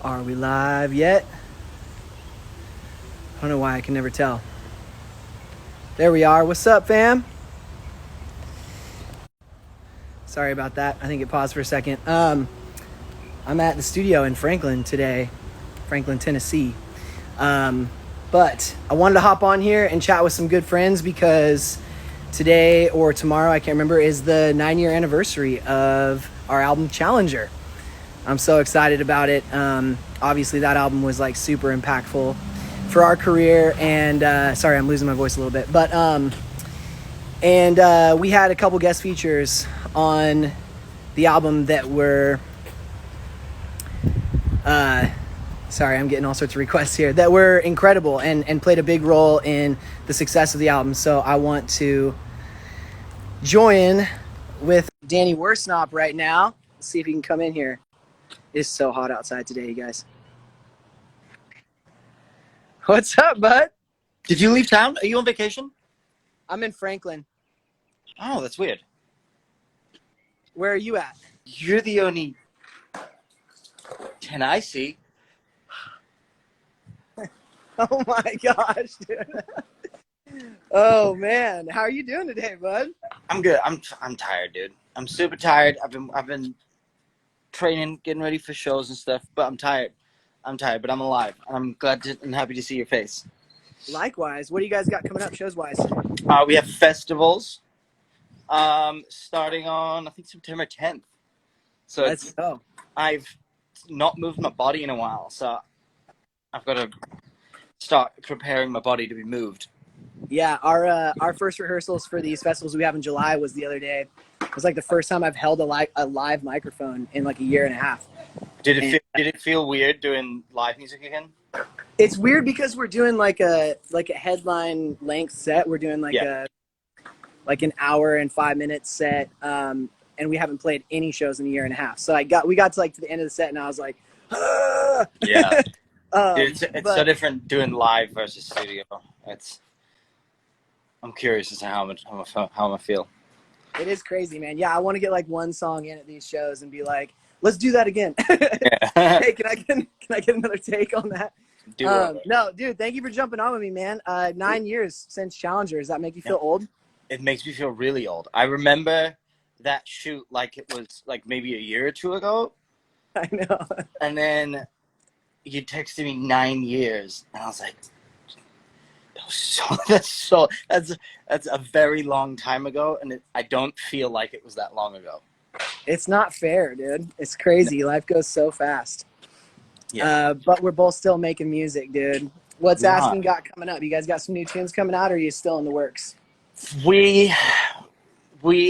Are we live yet? I don't know why I can never tell. There we are. What's up, fam? Sorry about that. I think it paused for a second. I'm at the studio in Franklin today, Franklin, Tennessee. But I wanted to hop on here and chat with some good friends because today or tomorrow, I can't remember, is the 9-year anniversary of our album Challenger. I'm so excited about it. Obviously, that album was like super impactful for our career. And sorry, I'm losing my voice a little bit. But we had a couple guest features on the album that were sorry, I'm getting all sorts of requests here that were incredible and played a big role in the success of the album. So I want to join with Danny Worsnop right now. Let's see if he can come in here. It's so hot outside today, you guys. What's up, bud? Did you leave town? Are you on vacation? I'm in Franklin. Oh, that's weird. Where are you at? You're the only 10 I see. Oh my gosh, dude. Oh man, how are you doing today, bud? I'm good. I'm tired, dude. I'm super tired. I've been training, getting ready for shows and stuff, but I'm tired. But I'm alive. I'm glad and happy to see your face. Likewise. What do you guys got coming up shows-wise? We have festivals starting on, I think, September 10th. So Let's go. I've not moved my body in a while, so I've got to start preparing my body to be moved. Yeah, our first rehearsals for these festivals we have in July was the other day. It was like the first time I've held a live microphone in like a year and a half. Did it feel weird doing live music again? It's weird because we're doing like a headline length set. We're doing like an hour and 5 minute set, and we haven't played any shows in a year and a half. So we got to like to the end of the set, and I was like, ah! Yeah. Dude, it's so different doing live versus studio. I'm curious as to how I feel. It is crazy, man. Yeah, I want to get like one song in at these shows and be like, let's do that again. Yeah. Hey, can I get another take on that? No, dude, thank you for jumping on with me, man. 9 years since Challenger. Does that make you feel old? It makes me feel really old. I remember that shoot like it was like maybe a year or two ago. I know. And then you texted me 9 years, and I was like, that's a very long time ago, and I don't feel like it was that long ago. It's not fair, dude. It's crazy. Life goes so fast. Yeah. But we're both still making music, dude. What's Asking got coming up? You guys got some new tunes coming out, or are you still in the works? We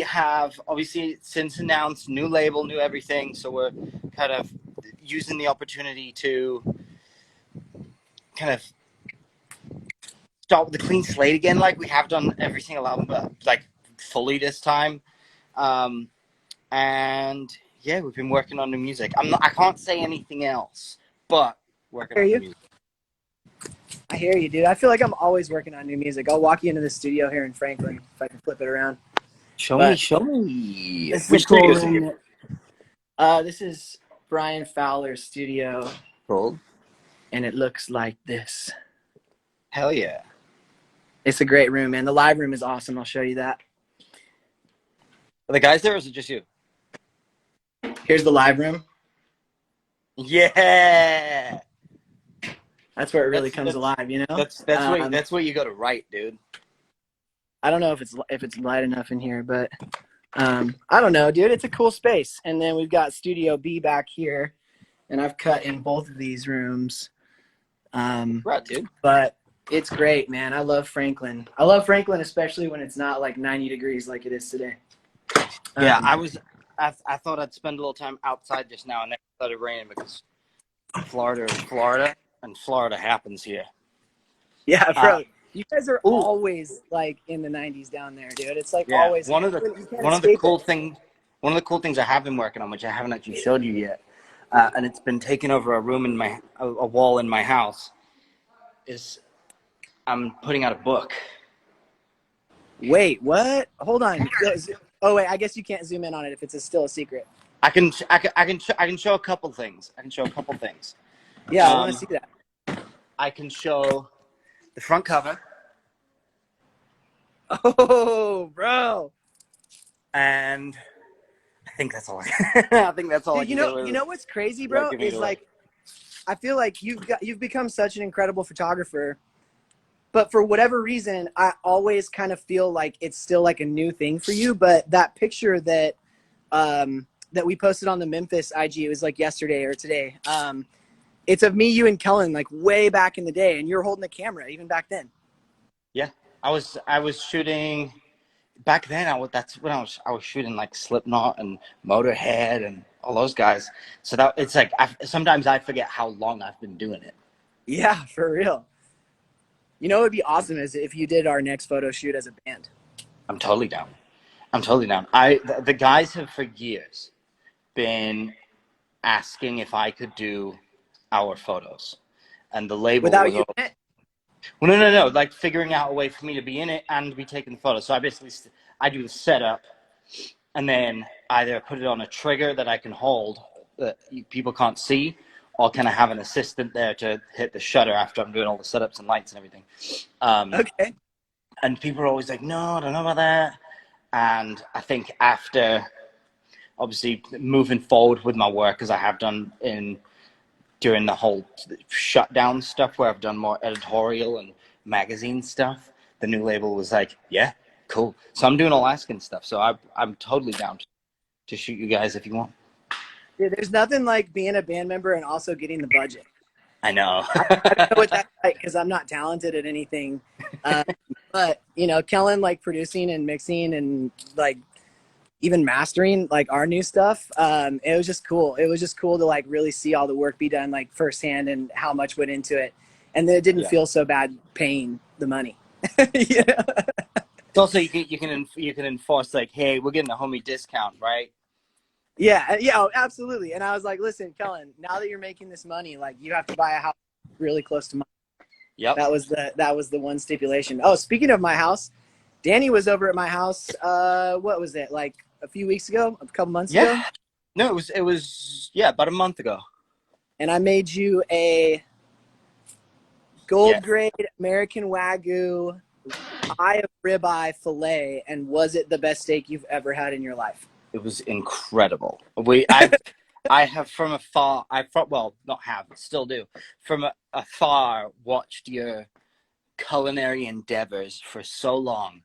have obviously since announced new label, new everything, so we're kind of using the opportunity to kind of start with a clean slate again, like we have done every single album, but like fully this time. And yeah, we've been working on new music. I can't say anything else, but working on new music. I hear you, dude. I feel like I'm always working on new music. I'll walk you into the studio here in Franklin if I can flip it around. Show me. Which studio is it? This is Brian Fowler's studio. Cool. And it looks like this. Hell yeah. It's a great room, man. The live room is awesome. I'll show you that. Are the guys there, or is it just you? Here's the live room. Yeah. That's where it really comes alive, you know? That's where you go to write, dude. I don't know if it's light enough in here, but I don't know, dude. It's a cool space. And then we've got Studio B back here, and I've cut in both of these rooms. Right, dude. But it's great, man. I love Franklin. I love Franklin, especially when it's not like 90 degrees like it is today. Yeah, I thought I'd spend a little time outside just now, and then it started raining because Florida is Florida, and Florida happens here. Yeah, bro. You guys are always like in the 90s down there, dude. It's like always. One of the cool things I have been working on, which I haven't actually showed you yet, and it's been taking over a wall in my house, is I'm putting out a book. Wait, what? Hold on. Oh wait, I guess you can't zoom in on it if it's still a secret. I can show a couple things. Yeah, I want to see that. I can show the front cover. Oh, bro. And I think that's all. I think that's all I Dude, can do. you know what's crazy, Without bro, giving it is away. like I feel like you've become such an incredible photographer, but for whatever reason, I always kind of feel like it's still like a new thing for you. But that picture that we posted on the Memphis IG, it was like yesterday or today. It's of me, you, and Kellen, like way back in the day, and you're holding the camera even back then. Yeah, I was shooting back then. That's when I was shooting like Slipknot and Motorhead and all those guys. So that it's like sometimes I forget how long I've been doing it. Yeah, for real. You know, it would be awesome is if you did our next photo shoot as a band. I'm totally down. I'm totally down. The guys have for years been asking if I could do our photos, and the label Without was you all, in it? well, no, like figuring out a way for me to be in it and be taking the photos. So I basically I do the setup, and then either put it on a trigger that I can hold that people can't see, or can I have an assistant there to hit the shutter after I'm doing all the setups and lights and everything. Okay. And people are always like, no, I don't know about that. And I think after obviously moving forward with my work, as I have done during the whole shutdown stuff where I've done more editorial and magazine stuff, the new label was like, yeah, cool. So I'm doing Alaskan stuff. So I'm totally down to shoot you guys if you want. Dude, there's nothing like being a band member and also getting the budget. I know. I don't know what that's like because I'm not talented at anything. Uh, but you know, Kellen like producing and mixing and like even mastering like our new stuff. It was just cool. It was just cool to like really see all the work be done like firsthand and how much went into it, and then it didn't Yeah. feel so bad paying the money. Yeah. It's also you can enforce like, hey, we're getting a homie discount, right? Yeah, oh, absolutely. And I was like, listen, Kellen, now that you're making this money, like you have to buy a house really close to mine. Yep. That was the one stipulation. Oh, speaking of my house, Danny was over at my house. What was it, like a few weeks ago, a couple months ago? Yeah. No, it was about a month ago. And I made you a gold grade American Wagyu eye of ribeye fillet. And was it the best steak you've ever had in your life? It was incredible. I have from afar, not have, still do, from afar watched your culinary endeavors for so long.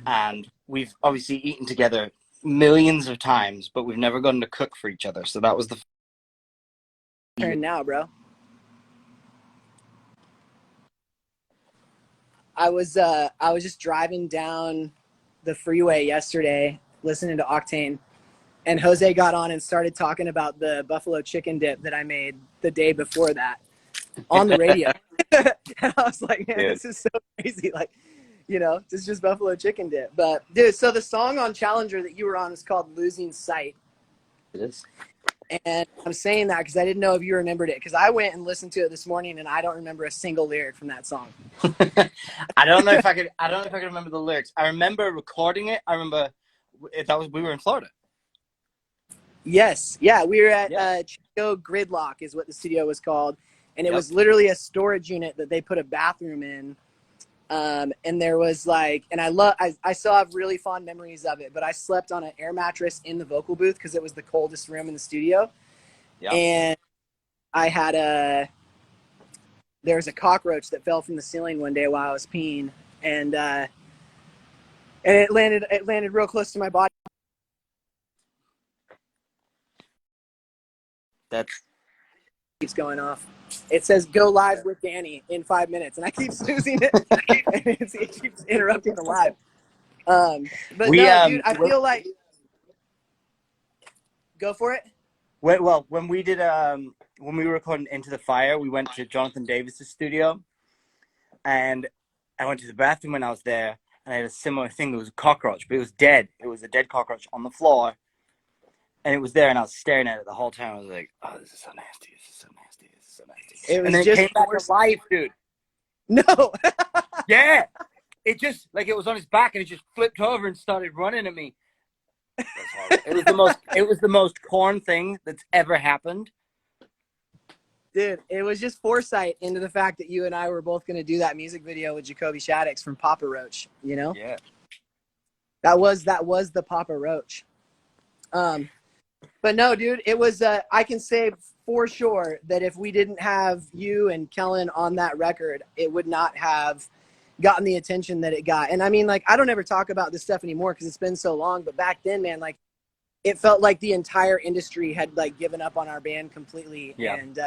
And we've obviously eaten together millions of times, but we've never gotten to cook for each other. So that was the Turn now, bro. I was just driving down the freeway yesterday, listening to Octane, and Jose got on and started talking about the buffalo chicken dip that I made the day before that on the radio. And I was like, man, this is so crazy. Like, you know, it's just buffalo chicken dip. But dude, so the song on Challenger that you were on is called Losing Sight. It is. And I'm saying that because I didn't know if you remembered it, because I went and listened to it this morning and I don't remember a single lyric from that song. I don't know if I could remember the lyrics. I remember recording it. I remember we were in Florida. Yes. Yeah. We were at Chico Gridlock is what the studio was called. And it was literally a storage unit that they put a bathroom in. And there was like, and I still have really fond memories of it, but I slept on an air mattress in the vocal booth because it was the coldest room in the studio. Yep. And I had there was a cockroach that fell from the ceiling one day while I was peeing, and it landed real close to my body. That keeps going off. It says go live with Danny in 5 minutes, and I keep snoozing it. And it keeps interrupting the live. But dude, I feel like go for it. Well, when we did when we were recording Into the Fire, we went to Jonathan Davis's studio, and I went to the bathroom when I was there, and I had a similar thing. There was a cockroach, but it was dead. It was a dead cockroach on the floor, and it was there, and I was staring at it the whole time. I was like, "Oh, this is so nasty! This is so nasty! This is so nasty!" It was and then just it came back to life, dude. No. Yeah, it just like it was on his back, and it just flipped over and started running at me. It was the most corn thing that's ever happened. Dude, it was just foresight into the fact that you and I were both going to do that music video with Jacoby Shaddix from Papa Roach, you know? Yeah. That was the Papa Roach. But no, dude, it was, I can say for sure that if we didn't have you and Kellen on that record, it would not have gotten the attention that it got. And I mean, like, I don't ever talk about this stuff anymore because it's been so long, but back then, man, like, it felt like the entire industry had like given up on our band completely. Yeah. And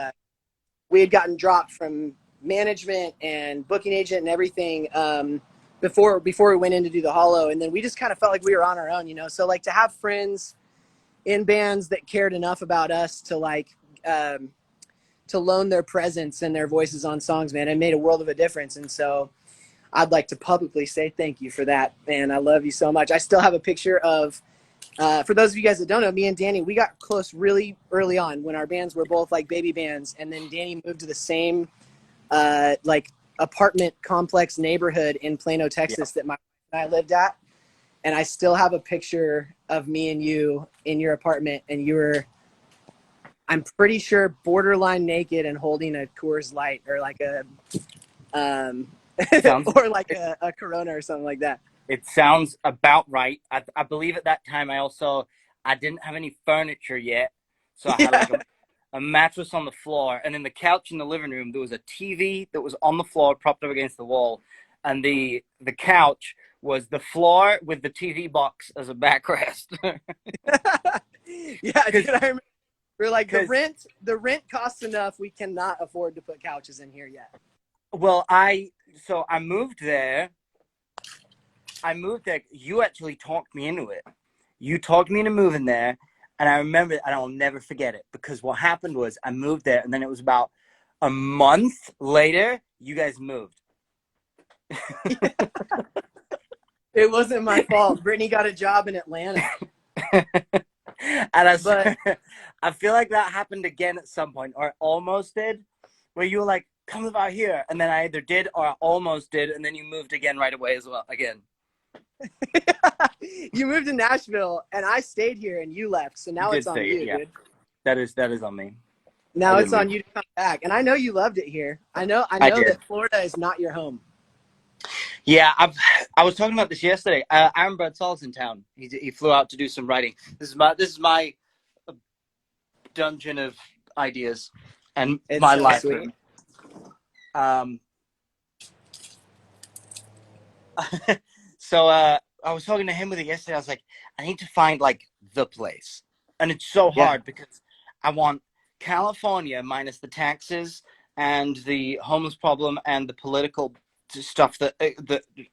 we had gotten dropped from management and booking agent and everything before we went in to do the Hollow. And then we just kind of felt like we were on our own, you know? So like to have friends in bands that cared enough about us to like to loan their presence and their voices on songs, man, it made a world of a difference. And so I'd like to publicly say thank you for that, man. I love you so much. I still have a picture of for those of you guys that don't know, me and Danny, we got close really early on when our bands were both like baby bands. And then Danny moved to the same like apartment complex neighborhood in Plano, Texas that my wife and I lived at. And I still have a picture of me and you in your apartment. And you were, I'm pretty sure, borderline naked and holding a Coors Light or like a, or like a Corona or something like that. It sounds about right. I believe at that time I didn't have any furniture yet. So I had like a mattress on the floor, and in the couch in the living room, there was a TV that was on the floor propped up against the wall. And the couch was the floor with the TV box as a backrest. Yeah, dude, I remember. We're like, the rent costs enough. We cannot afford to put couches in here yet. Well, I moved there. You actually talked me into it. You talked me into moving there. And I remember, and I'll never forget it, because what happened was I moved there, and then it was about a month later, you guys moved. It wasn't my fault. Brittany got a job in Atlanta. And I feel like that happened again at some point, or it almost did, where you were like, come live out here. And then I either did or I almost did, and then you moved again right away as well, again. You moved to Nashville, and I stayed here, and you left. So now it's on you, dude. That is on me. Now it's on you to come back. And I know you loved it here. I know that Florida is not your home. Yeah, I was talking about this yesterday. Aaron Bradsall's in town. He flew out to do some writing. This is my dungeon of ideas and It's my so life. Sweet. So I was talking to him with it yesterday. I was like, I need to find like the place, and it's so hard because I want California minus the taxes and the homeless problem and the political stuff that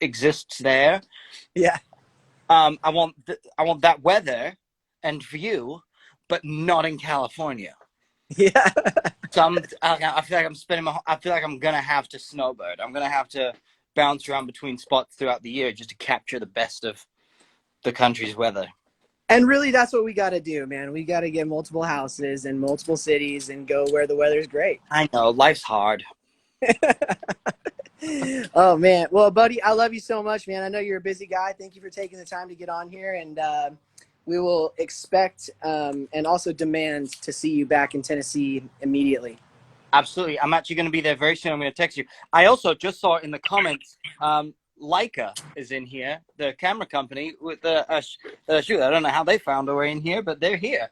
exists there. Yeah. I want that weather and view, but not in California. Yeah. So I feel like I feel like I'm gonna have to snowbird. I'm gonna have to bounce around between spots throughout the year just to capture the best of the country's weather. And really, that's what we got to do, man. We got to get multiple houses in multiple cities and go where the weather's great. I know, life's hard. Oh, man. Well, buddy, I love you so much, man. I know you're a busy guy. Thank you for taking the time to get on here. And we will expect and also demand to see you back in Tennessee immediately. Absolutely. I'm actually going to be there very soon. I'm going to text you. I also just saw in the comments, Leica is in here, the camera company with the shoot. I don't know how they found their way in here, but they're here.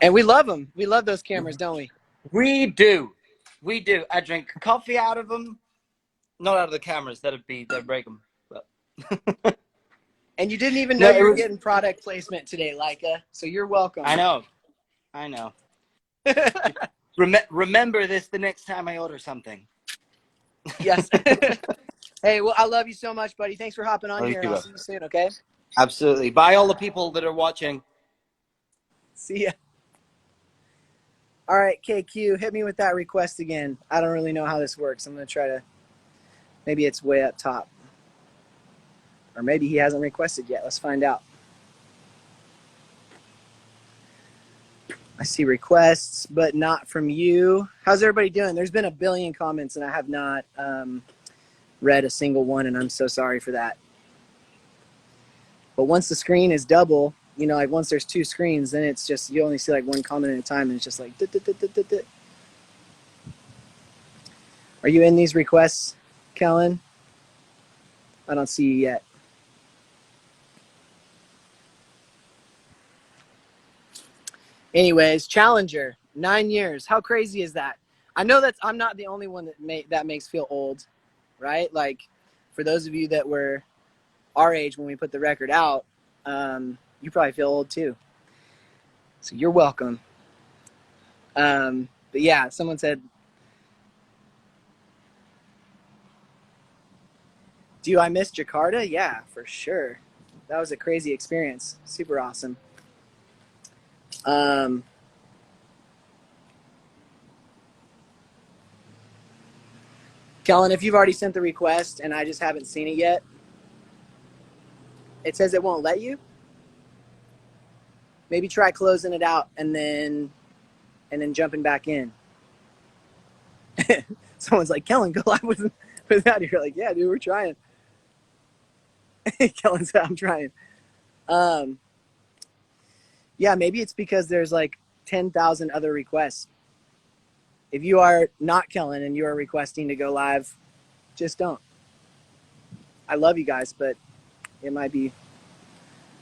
And we love them. We love those cameras, don't we? We do. We do. I drink coffee out of them. Not out of the cameras. They'd break them. But. And you didn't even know you were getting product placement today, Leica. So you're welcome. I know. Remember this the next time I order something. Yes. Hey, well, I love you so much, buddy. Thanks for hopping on here. I'll see you soon, okay? Absolutely. Bye, all the people that are watching. See ya. All right, KQ, hit me with that request again. I don't really know how this works. I'm going to try to, maybe it's way up top. Or maybe he hasn't requested yet. Let's find out. I see requests, but not from you. How's everybody doing? There's been a billion comments, and I have not read a single one, and I'm so sorry for that. But once the screen is double, you know, like once there's two screens, then it's just, you only see like one comment at a time, and it's just like, Are you in these requests, Kellen? I don't see you yet. Anyways, Challenger, 9 years. How crazy is that? I know I'm not the only one that makes feel old, right? Like, for those of you that were our age when we put the record out, you probably feel old too. So you're welcome. But yeah, someone said, do I miss Jakarta? Yeah, for sure. That was a crazy experience. Super awesome. Kellen, if you've already sent the request and I just haven't seen it yet, it says it won't let you. Maybe try closing it out and then jumping back in. Someone's like, Kellen, go live with that. You're like, yeah, dude, we're trying. Kellen said, I'm trying. Yeah, maybe it's because there's like 10,000 other requests. If you are not Kellen and you are requesting to go live, just don't. I love you guys, but it might be.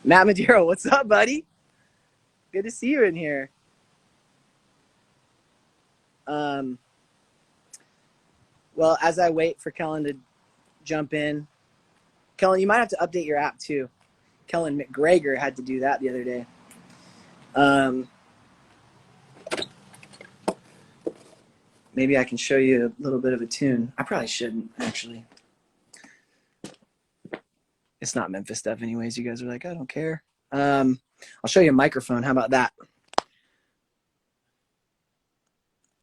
Matt Madero, what's up, buddy? Good to see you in here. Well, as I wait for Kellen to jump in, Kellen, you might have to update your app too. Kellen McGregor had to do that the other day. Maybe I can show you a little bit of a tune. I probably shouldn't, actually. It's not Memphis stuff anyways. You guys are like, I don't care. I'll show you a microphone. How about that?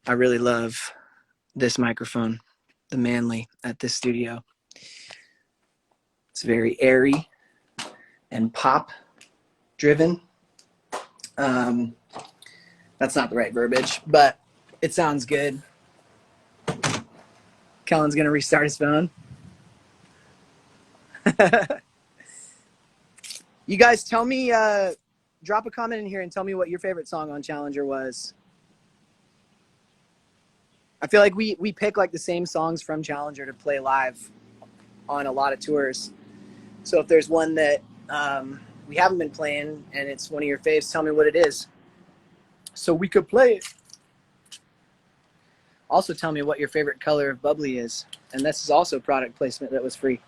I really love this microphone, the Manly at this studio. It's very airy and pop driven. That's not the right verbiage, but it sounds good. Kellen's gonna restart his phone. You guys tell me, drop a comment in here and tell me what your favorite song on Challenger was. I feel like we pick like the same songs from Challenger to play live on a lot of tours. So if there's one that we haven't been playing and it's one of your faves, tell me what it is so we could play it. Also tell me what your favorite color of bubbly is. And this is also product placement that was free.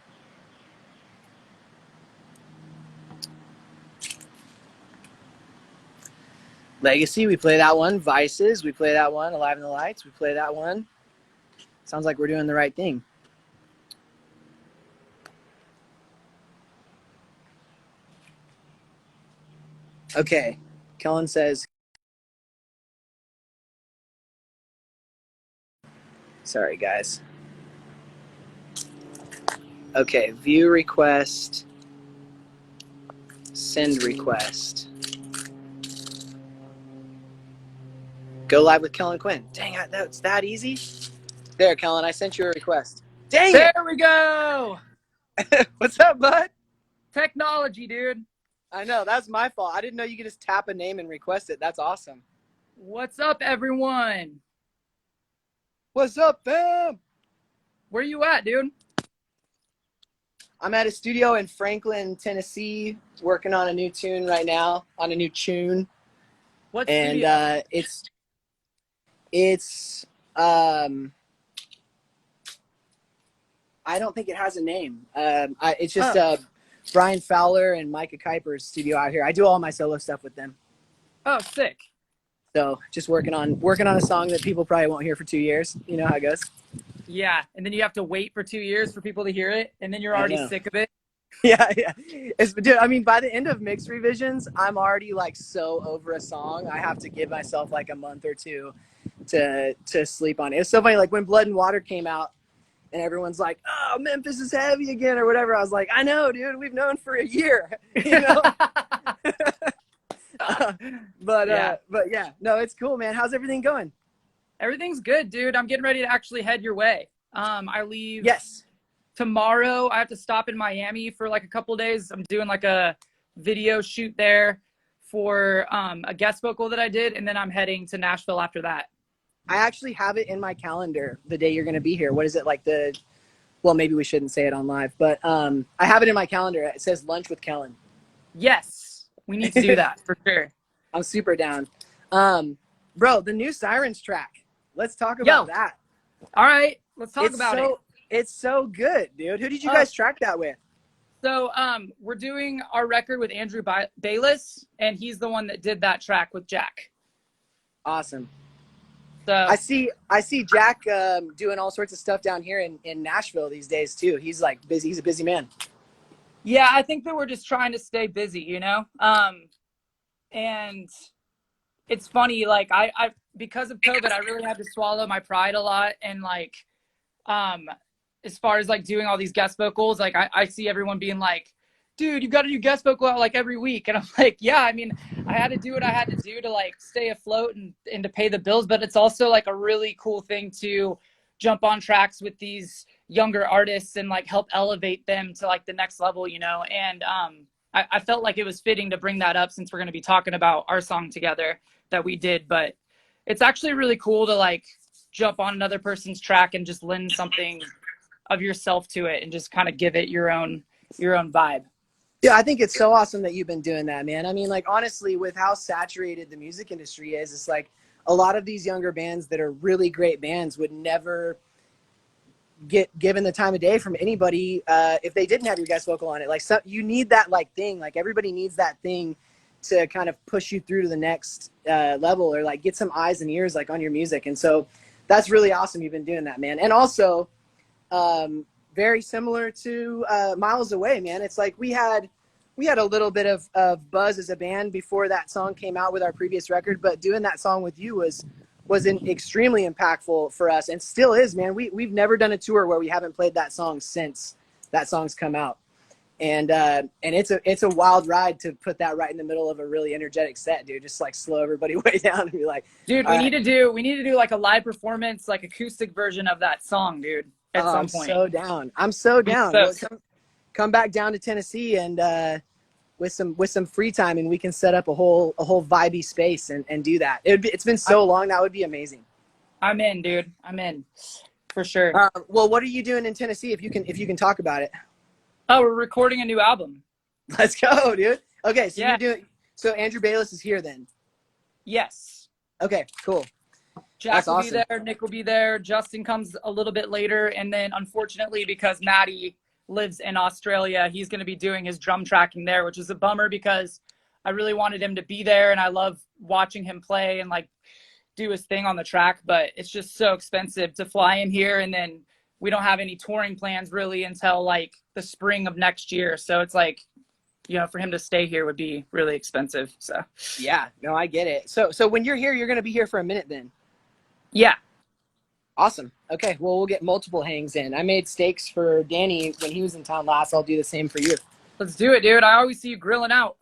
Legacy, we play that one. Vices, we play that one. Alive in the Lights, we play that one. Sounds like we're doing the right thing. Okay, Kellen says, sorry guys. Okay, view request, send request. Go live with Kellen Quinn. Dang it, that's that easy? There, Kellen, I sent you a request. Dang there it! There we go! What's up, bud? Technology, dude. I know, that's my fault. I didn't know you could just tap a name and request it. That's awesome. What's up, everyone? What's up, fam? Where you at, dude? I'm at a studio in Franklin, Tennessee, working on a new tune right now, on a new tune. What and studio? It's I don't think it has a name. It's just Brian Fowler and Micah Kuiper's studio out here. I do all my solo stuff with them. Oh, sick. So just working on a song that people probably won't hear for 2 years. You know how it goes. Yeah, and then you have to wait for 2 years for people to hear it, and then you're already sick of it. Yeah. Dude, I mean, by the end of mixed revisions, I'm already like so over a song. I have to give myself like a month or two to sleep on it. It's so funny. Like when Blood and Water came out, and everyone's like, "Oh, Memphis is heavy again," or whatever. I was like, "I know, dude. We've known for a year." You know. But yeah, no, it's cool, man. How's everything going? Everything's good, dude. I'm getting ready to actually head your way. I leave. Yes. Tomorrow. I have to stop in Miami for like a couple days. I'm doing like a video shoot there for a guest vocal that I did, and then I'm heading to Nashville after that. I actually have it in my calendar the day you're going to be here. What is it like well, maybe we shouldn't say it on live, but I have it in my calendar. It says lunch with Kellen. Yes, we need to do that for sure. I'm super down. Bro, the new Sirens track. Let's talk about that. All right, let's talk about it. It's so good, dude. Who did you guys track that with? So we're doing our record with Andrew Bayless, and he's the one that did that track with Jack. Awesome. So I see Jack doing all sorts of stuff down here in Nashville these days too. He's like busy. He's a busy man. Yeah, I think that we're just trying to stay busy, you know? And it's funny, like I because of COVID, I really had to swallow my pride a lot. And like, as far as like doing all these guest vocals, like I see everyone being like, dude, you've got to do guest vocal out like every week. And I'm like, yeah, I mean, I had to do what I had to do to like stay afloat and to pay the bills. But it's also like a really cool thing to jump on tracks with these younger artists and like help elevate them to like the next level, you know? And I felt like it was fitting to bring that up since we're going to be talking about our song together that we did. But it's actually really cool to like jump on another person's track and just lend something of yourself to it and just kind of give it your own vibe. Yeah, I think it's so awesome that you've been doing that, man. I mean, like, honestly, with how saturated the music industry is, it's like a lot of these younger bands that are really great bands would never get given the time of day from anybody if they didn't have your guest vocal on it. Like, you need that like thing. Like, everybody needs that thing to kind of push you through to the next level, or like get some eyes and ears like on your music. And so that's really awesome. You've been doing that, man. And also very similar to Miles Away, man. It's like we had a little bit of buzz as a band before that song came out with our previous record, but doing that song with you was extremely impactful for us, and still is, man. We've never done a tour where we haven't played that song since that song's come out. And it's a wild ride to put that right in the middle of a really energetic set, dude. Just like slow everybody way down and be like, dude, we need to do like a live performance, like acoustic version of that song, dude. At some point. I'm so down. Well, come back down to Tennessee and with some free time, and we can set up a whole vibey space and do that. It's been so long. That would be amazing. I'm in, dude. I'm in for sure. Well, what are you doing in Tennessee if you can talk about it? Oh, we're recording a new album. Let's go, dude. Okay, so yeah. So Andrew Bayless is here then? Yes. Okay, cool. Jack will be there. Nick will be there. Justin comes a little bit later. And then unfortunately, because Maddie lives in Australia, he's going to be doing his drum tracking there, which is a bummer because I really wanted him to be there. And I love watching him play and like do his thing on the track. But it's just so expensive to fly in here. And then we don't have any touring plans really until like the spring of next year. So it's like, you know, for him to stay here would be really expensive. So yeah, no, I get it. So when you're here, you're going to be here for a minute then? Yeah. Awesome. Okay, well, we'll get multiple hangs in. I made steaks for Danny when he was in town last. I'll do the same for you. Let's do it, dude. I always see you grilling out.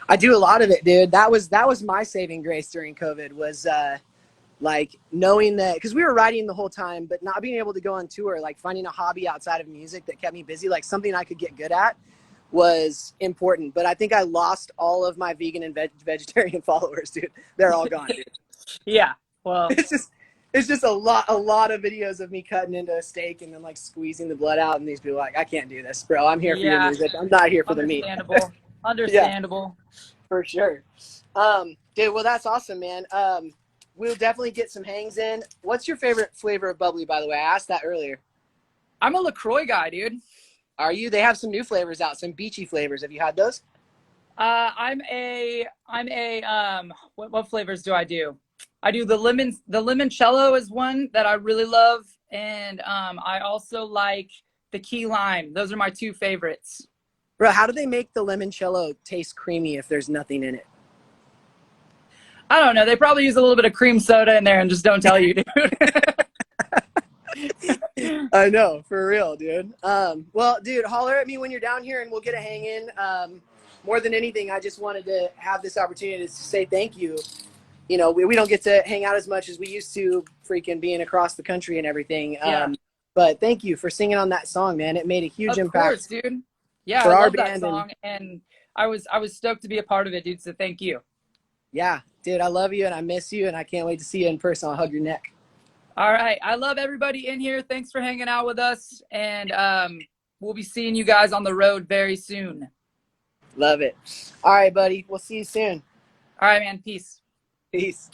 I do a lot of it, dude. That was my saving grace during COVID was like knowing that, because we were writing the whole time, but not being able to go on tour, like finding a hobby outside of music that kept me busy, like something I could get good at was important. But I think I lost all of my vegan and vegetarian followers, dude. They're all gone, dude. Yeah. Well, it's just a lot of videos of me cutting into a steak and then like squeezing the blood out, and these people are like, I can't do this, bro. I'm here for your music. I'm not here for the meat. Understandable. Yeah, for sure. Dude, well, that's awesome, man. We'll definitely get some hangs in. What's your favorite flavor of bubbly, by the way? I asked that earlier. I'm a LaCroix guy, dude. Are you? They have some new flavors out, some beachy flavors. Have you had those? What flavors do? I do the limoncello is one that I really love. And I also like the key lime. Those are my two favorites. Bro, how do they make the limoncello taste creamy if there's nothing in it? I don't know. They probably use a little bit of cream soda in there and just don't tell you, dude. I know, for real, dude. Well, dude, holler at me when you're down here and we'll get a hang in. More than anything, I just wanted to have this opportunity to say thank you. You know, we don't get to hang out as much as we used to, freaking being across the country and everything. Yeah. But thank you for singing on that song, man. It made a huge impact. Of course, dude. Yeah, for I our love that band song, and I was stoked to be a part of it, dude. So thank you. Yeah, Dude, I love you and I miss you and I can't wait to see you in person. I'll hug your neck. All right. I love everybody in here. Thanks for hanging out with us. And we'll be seeing you guys on the road very soon. Love it. All right, buddy. We'll see you soon. All right, man. Peace. Peace.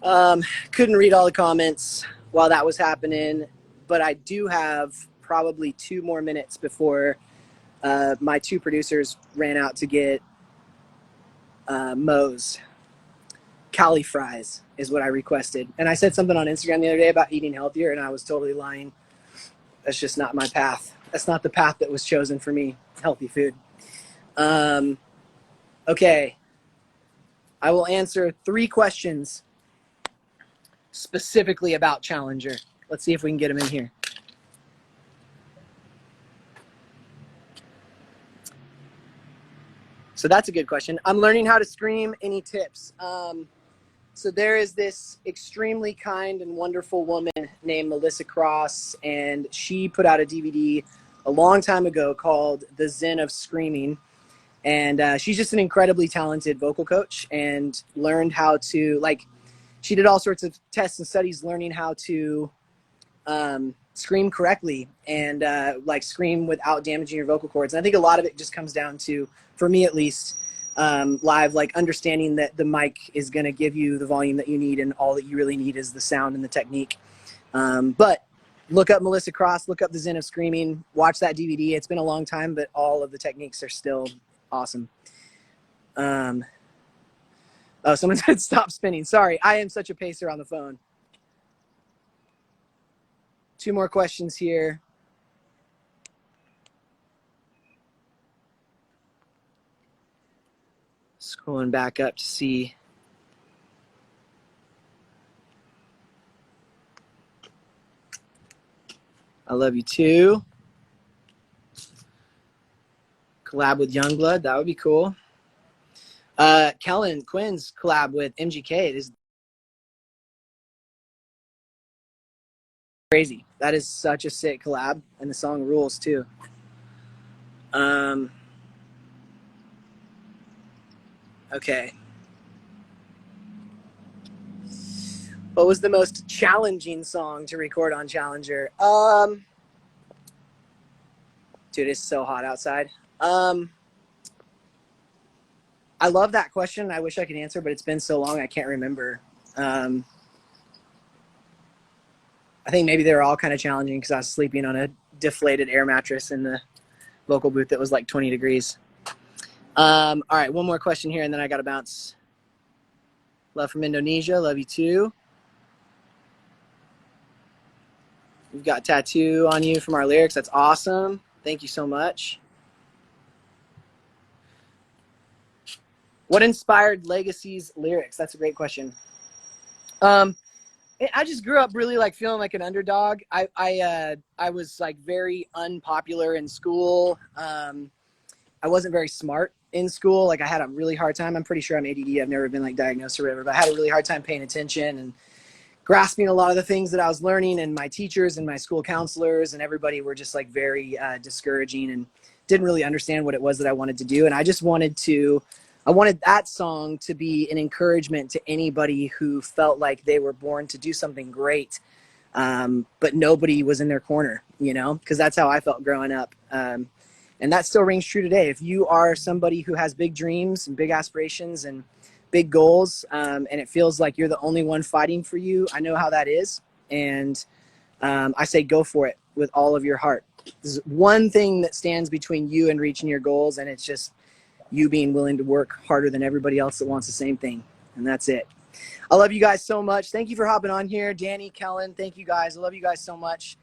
Couldn't read all the comments while that was happening, but I do have probably 2 more minutes before my 2 producers ran out to get Moe's. Cali fries is what I requested. And I said something on Instagram the other day about eating healthier, and I was totally lying. That's just not my path. That's not the path that was chosen for me, healthy food. Okay. I will answer 3 questions specifically about Challenger. Let's see if we can get them in here. So that's a good question. I'm learning how to scream. Any tips? So there is this extremely kind and wonderful woman named Melissa Cross, and she put out a DVD a long time ago called The Zen of Screaming. And she's just an incredibly talented vocal coach and learned how to, like, she did all sorts of tests and studies learning how to scream correctly and like scream without damaging your vocal cords. And I think a lot of it just comes down to, for me at least, live, like understanding that the mic is going to give you the volume that you need and all that you really need is the sound and the technique. But look up Melissa Cross, look up The Zen of Screaming, watch that DVD. It's been a long time, but all of the techniques are still awesome. Oh, someone said stop spinning. Sorry, I am such a pacer on the phone. 2 more questions here. Scrolling back up to see. I love you too. Collab with Youngblood, that would be cool. Kellen Quinn's collab with MGK is crazy. That is such a sick collab, and the song rules too. Okay. What was the most challenging song to record on Challenger? Dude, it's so hot outside. I love that question. I wish I could answer, but it's been so long I can't remember. I think maybe they were all kind of challenging because I was sleeping on a deflated air mattress in the vocal booth that was like 20 degrees. All right, 1 more question here, and then I got to bounce. Love from Indonesia. Love you too. We've got tattoo on you from our lyrics. That's awesome. Thank you so much. What inspired Legacy's lyrics? That's a great question. I just grew up really like feeling like an underdog. I was like very unpopular in school. I wasn't very smart in school. Like I had a really hard time. I'm pretty sure I'm ADD. I've never been like diagnosed or whatever, but I had a really hard time paying attention and grasping a lot of the things that I was learning, and my teachers and my school counselors and everybody were just like very discouraging and didn't really understand what it was that I wanted to do. And I just wanted that song to be an encouragement to anybody who felt like they were born to do something great, but nobody was in their corner, you know, because that's how I felt growing up. And that still rings true today. If you are somebody who has big dreams and big aspirations and big goals, and it feels like you're the only one fighting for you, I know how that is. And I say go for it with all of your heart. There's one thing that stands between you and reaching your goals, and it's just you being willing to work harder than everybody else that wants the same thing. And that's it. I love you guys so much. Thank you for hopping on here. Danny, Kellen, thank you guys. I love you guys so much.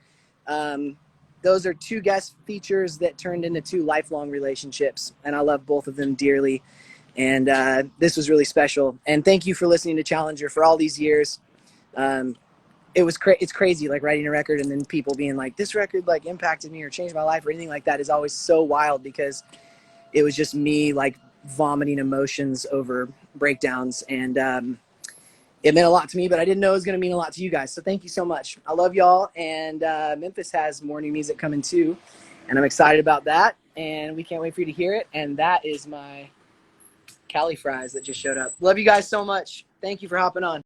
Those are 2 guest features that turned into 2 lifelong relationships, and I love both of them dearly. And this was really special. And thank you for listening to Challenger for all these years. It's crazy, like writing a record and then people being like, this record like impacted me or changed my life or anything like that is always so wild, because it was just me like vomiting emotions over breakdowns. And it meant a lot to me, but I didn't know it was going to mean a lot to you guys. So thank you so much. I love y'all. And Memphis has more new music coming too, and I'm excited about that. And we can't wait for you to hear it. And that is my Cali fries that just showed up. Love you guys so much. Thank you for hopping on.